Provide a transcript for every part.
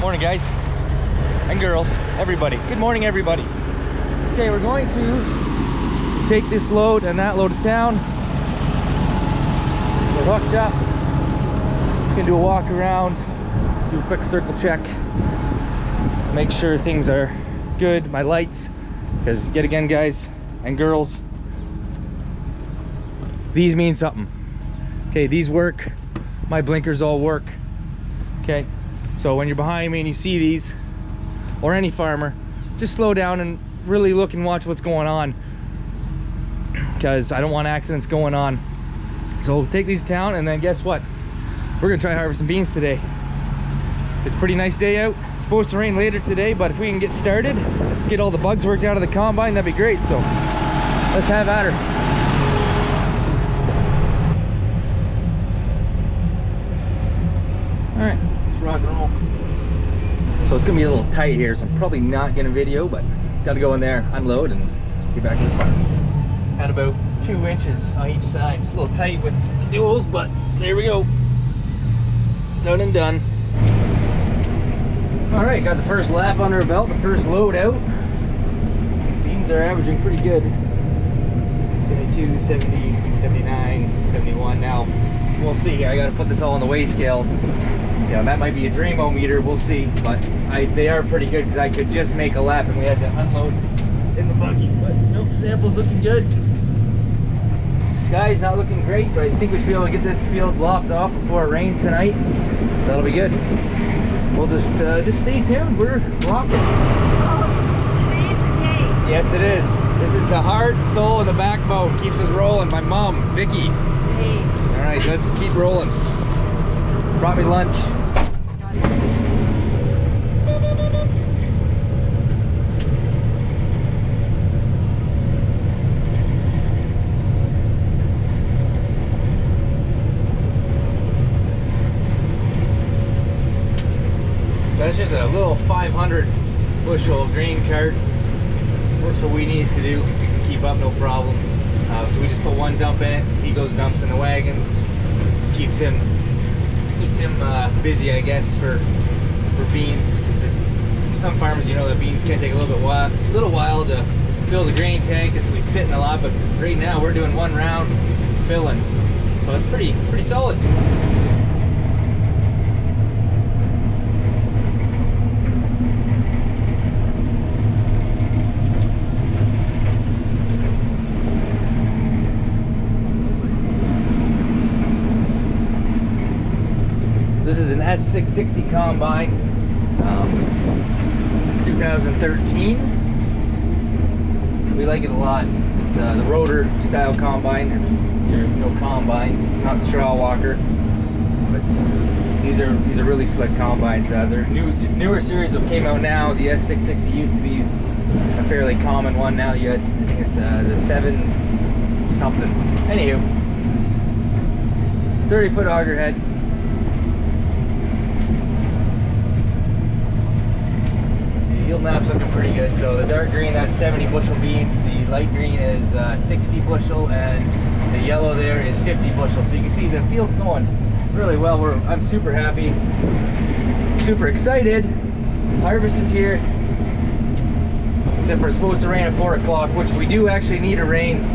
Morning, guys and girls, everybody. Good morning, everybody. Okay, we're going to take this load and that load to town. We're hooked up. Gonna do a walk around, do a quick circle check, make sure things are good. My lights, because yet again, guys and girls, these mean something. Okay, these work. My blinkers all work. Okay, so when you're behind me and you see these, or any farmer, just slow down and really look and watch what's going on, because I don't want accidents going on. So we'll take these to town, and then guess what? We're gonna try harvest some beans today. It's a pretty nice day out. It's supposed to rain later today, but if we can get started, get all the bugs worked out of the combine, that'd be great. So let's have at her. All right, let's rock and roll. So it's gonna be a little tight here, so I'm probably not gonna video, but gotta go in there, unload, and get back to the farm. Had about 2 inches on each side. It's a little tight with the duals, but there we go. Done and done. All right, got the first lap under our belt, the first load out. Beans are averaging pretty good. 72, 70, 79, 71 now. We'll see. I gotta put this all on the weigh scales. Yeah, that might be a Dreamo-meter, we'll see. But they are pretty good, because I could just make a lap and we had to unload in the buggy. But nope, sample's looking good. Sky's not looking great, but I think we should be able to get this field lopped off before it rains tonight. That'll be good. We'll just stay tuned. We're rocking. Today's the day. Yes, it is. This is the heart, soul, and the backbone. Keeps us rolling. My mom, Vicky. Hey. All right, let's keep rolling. Brought me lunch. That's just a little 500 bushel grain cart. Works what we need to do. We can keep up, no problem. So we just put one dump in it. He goes dumps in the wagons. Keeps him busy, I guess, for beans. Because some farmers, you know, the beans can take a little while to fill the grain tank, and so we sit in a lot. But right now we're doing one round filling, so it's pretty solid. This is an S660 combine. It's 2013. We like it a lot. It's the rotor style combine. There's no combines. It's not straw walker. But these are really slick combines. They're newer series that came out now. The S660 used to be a fairly common one. Now you got, I think it's the 7 something. Anywho, 30-foot auger head. Yield map's looking pretty good. So the dark green, that's 70 bushel beans. The light green is 60 bushel, and the yellow there is 50 bushel. So you can see the field's going really well. I'm super happy, super excited. Harvest is here, except for it's supposed to rain at 4 o'clock, which we do actually need a rain.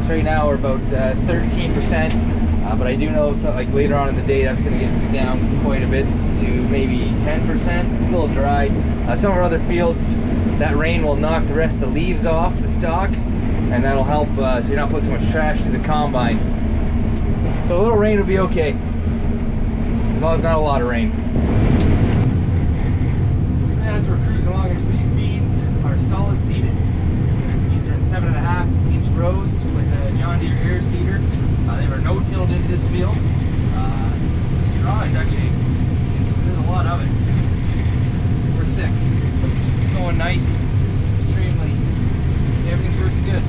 So right now we're about 13%. But I do know, so like later on in the day, that's going to get down quite a bit to maybe 10%. A little dry. Some of our other fields, that rain will knock the rest of the leaves off the stalk, and that'll help so you're not putting so much trash through the combine. So a little rain will be okay, as long as not a lot of rain. As we're cruising along, so these beans are solid seeded. These are in 7.5-inch rows with a John Deere air seeder. They were no-tilled into this field. The straw is actually, there's a lot of it. We're thick, but it's going nice, extremely. Everything's working good.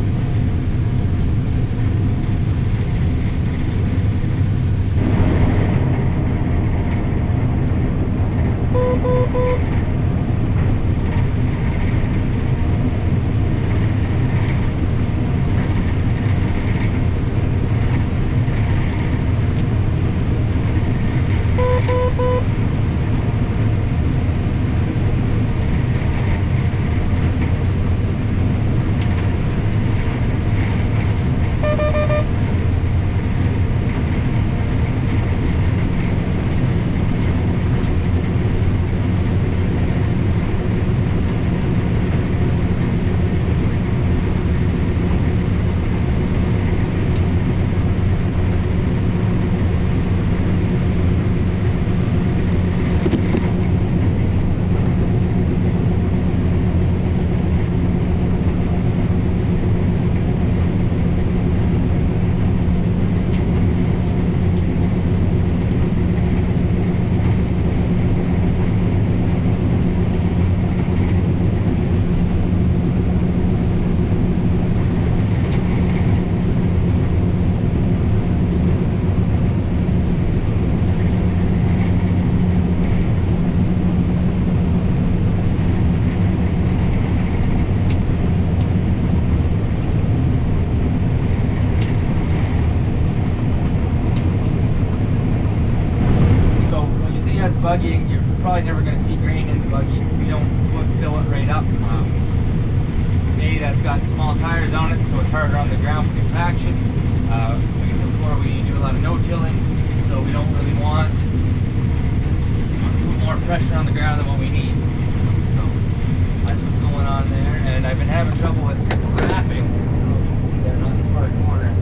us buggying, you're probably never going to see grain in the buggy. We wouldn't fill it right up. That's got small tires on it, so it's harder on the ground for compaction. Like I said before, we do a lot of no-tilling, so we don't really want to put more pressure on the ground than what we need. So that's what's going on there. And I've been having trouble with wrapping. I don't know if you can see there, not in the far corner.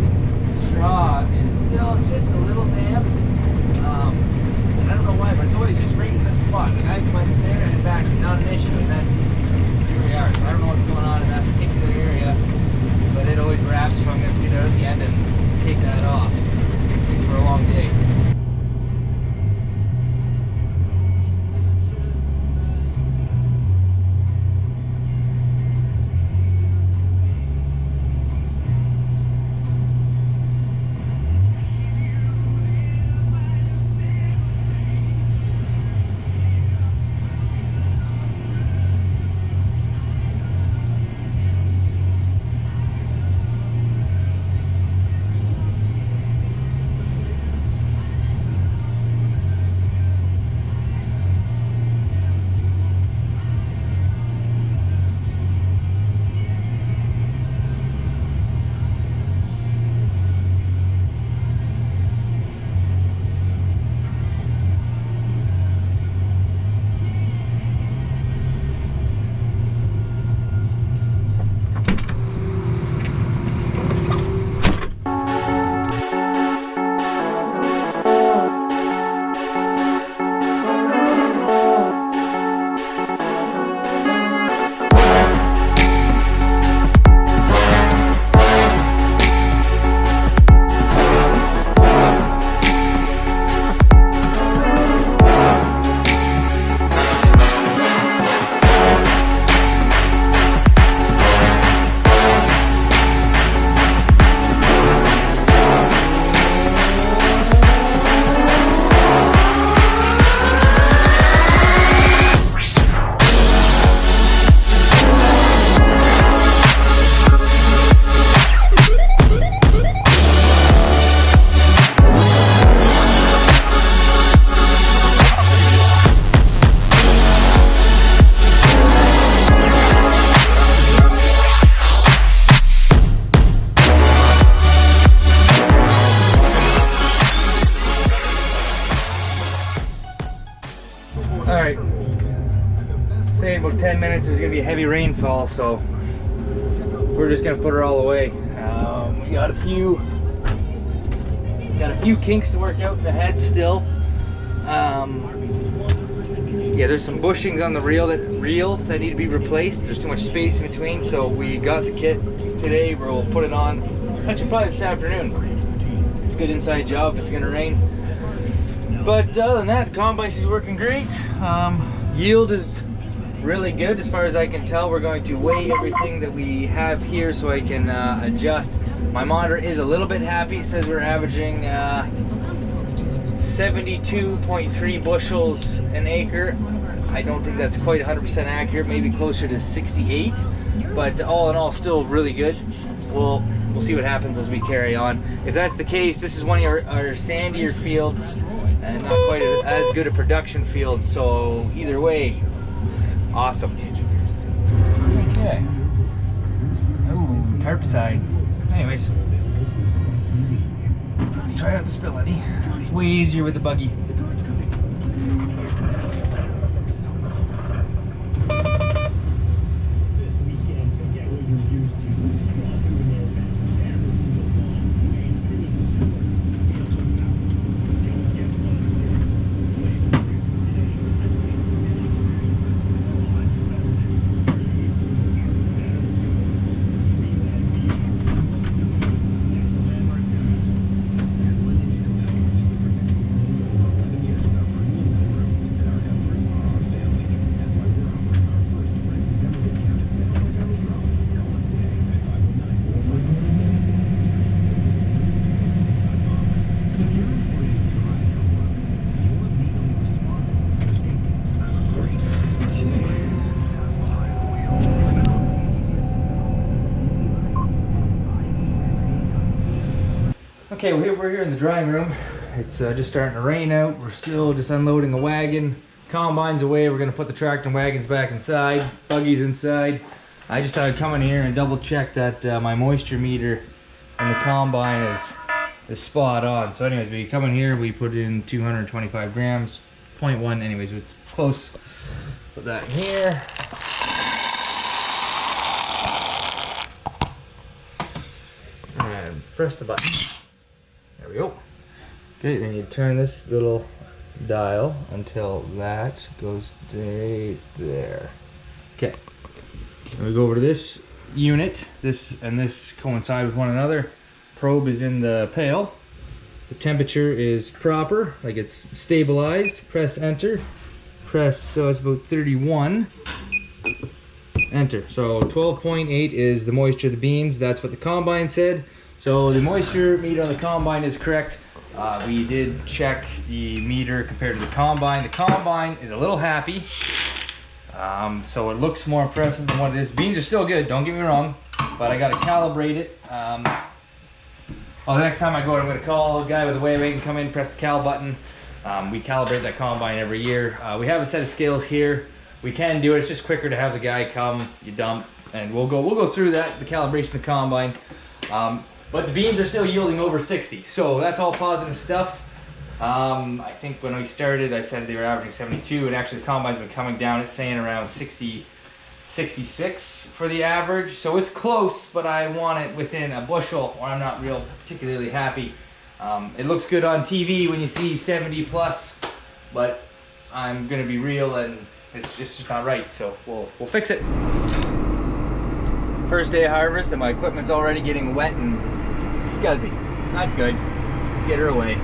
The straw is still just a little damp. And I don't know why, but it's always just right in this spot. Like I went there and back, not an issue, and then here we are. So I don't know what's going on in that particular area, but it always wraps, so I'm going to be there at the end and take that off. Thanks for a long day. Alright, say in about 10 minutes there's going to be a heavy rainfall, so we're just going to put her all away. We got a few kinks to work out in the head still. Yeah, there's some bushings on the reel that need to be replaced. There's too much space in between, so we got the kit today. We'll put it on actually probably this afternoon. It's a good inside job if it's going to rain. But other than that, the combine is working great. Yield is really good as far as I can tell. We're going to weigh everything that we have here so I can adjust. My monitor is a little bit happy. It says we're averaging 72.3 bushels an acre. I don't think that's quite 100% accurate, maybe closer to 68. But all in all, still really good. We'll see what happens as we carry on. If that's the case, this is one of our sandier fields and not quite as good a production field, so either way, awesome. Okay. Ooh, carp side. Anyways, let's try not to spill any. It's way easier with the buggy. Okay, we're here in the drying room, It's just starting to rain out. We're still just unloading the wagon. Combine's away. We're gonna put the tractor and wagons back inside. Buggy's inside. I just thought I'd come in here and double check that my moisture meter in the combine is spot on. So anyways, we come in here, we put in 225 grams, 0.1, anyways, it's close. Put that in here. And press the button. There we go. Okay, then you turn this little dial until that goes right there. Okay. We go over to this unit. This and this coincide with one another. Probe is in the pail. The temperature is proper, like it's stabilized. Press enter. Press, so it's about 31. Enter. So 12.8 is the moisture of the beans. That's what the combine said. So the moisture meter on the combine is correct. We did check the meter compared to the combine. The combine is a little happy. So it looks more impressive than what it is. Beans are still good, don't get me wrong, but I gotta calibrate it. Well, the next time I go, I'm gonna call a guy with a weigh wagon, come in, press the cal button. We calibrate that combine every year. We have a set of scales here. We can do it, it's just quicker to have the guy come, you dump, and we'll go through that, the calibration of the combine. But the beans are still yielding over 60, so that's all positive stuff. I think when we started, I said they were averaging 72, and actually the combine's been coming down. It's saying around 60, 66 for the average, so it's close, but I want it within a bushel, or I'm not real particularly happy. It looks good on TV when you see 70 plus, but I'm gonna be real, and it's just not right, so we'll fix it. First day of harvest, and my equipment's already getting wet and scuzzy. Not good. Let's get her away.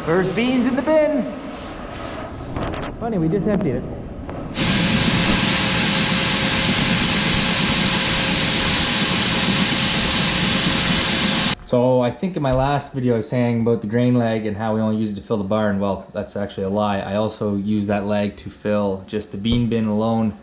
First beans in the bin. Funny, we just emptied it. So I think in my last video I was saying about the grain lag and how we only use it to fill the barn. Well, that's actually a lie. I also use that lag to fill just the bean bin alone.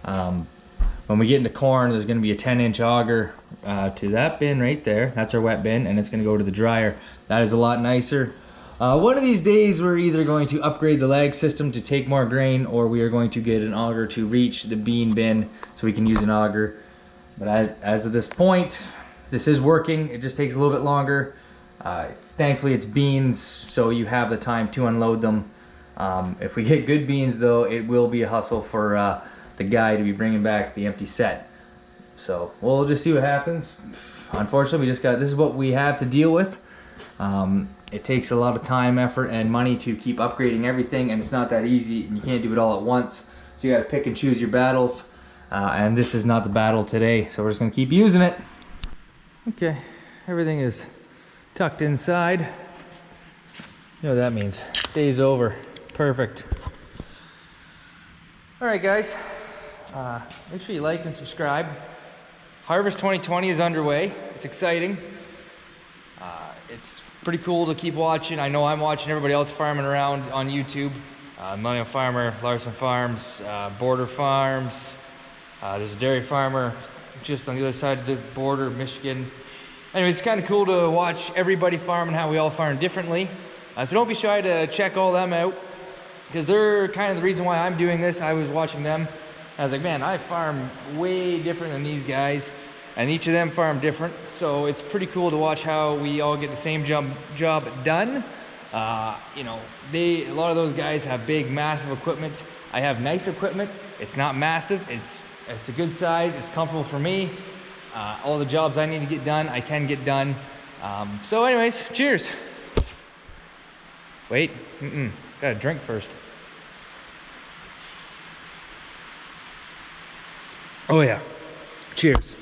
When we get into corn, there's going to be a 10-inch auger to that bin right there. That's our wet bin, and it's going to go to the dryer. That is a lot nicer. One of these days we're either going to upgrade the lag system to take more grain, or we are going to get an auger to reach the bean bin so we can use an auger. But as of this point, this is working. It just takes a little bit longer. Thankfully it's beans, so you have the time to unload them. If we get good beans though, it will be a hustle for the guy to be bringing back the empty set. So we'll just see what happens. Unfortunately, this is what we have to deal with. It takes a lot of time, effort, and money to keep upgrading everything, and it's not that easy, and you can't do it all at once. So you gotta pick and choose your battles, and this is not the battle today, so we're just gonna keep using it. Okay, everything is tucked inside. You know what that means. Day's over. Perfect. All right, guys. Make sure you like and subscribe. Harvest 2020 is underway. It's exciting. It's pretty cool to keep watching. I know I'm watching everybody else farming around on YouTube. Millennial Farmer, Larson Farms, Border Farms. There's a dairy farmer just on the other side of the border, Michigan. Anyway, it's kind of cool to watch everybody farm and how we all farm differently. So don't be shy to check all them out, because they're kind of the reason why I'm doing this. I was watching them. I was like, man, I farm way different than these guys, and each of them farm different. So it's pretty cool to watch how we all get the same job done. You know, a lot of those guys have big, massive equipment. I have nice equipment. It's not massive. It's a good size. It's comfortable for me. All the jobs I need to get done, I can get done. So anyways, cheers. Wait, gotta drink first. Oh yeah, cheers.